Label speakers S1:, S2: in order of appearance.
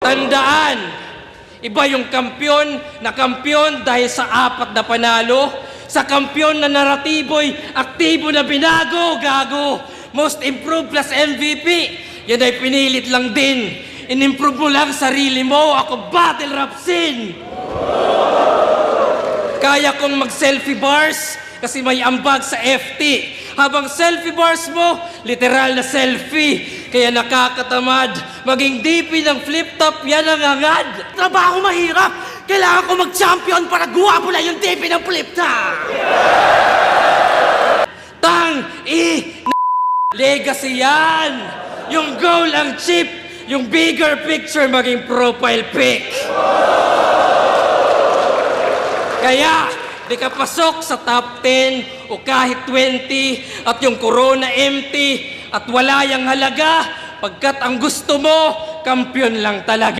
S1: Tandaan, iba yung kampiyon na kampiyon dahil sa 4 na panalo, sa kampiyon na naratibo'y aktibo na binago, gago. Most improved plus MVP, yan ay pinilit lang din. In-improve mo lang sarili mo, ako battle rap scene. Kaya kong mag-selfie bars kasi may ambag sa FT. Habang selfie bars mo, literal na selfie. Kaya nakakatamad. Maging DP ng flip-top, yan ang hangad.
S2: Trabaho mahirap. Kailangan ko mag-champion para guwapo na yung DP ng flip-top.
S1: Legacy yan. Yung goal ang chip. Yung bigger picture maging profile pic. Kaya, di ka pasok sa top 10 o kahit 20 at yung corona empty at wala yung halaga pagkat ang gusto mo, kampiyon lang talaga.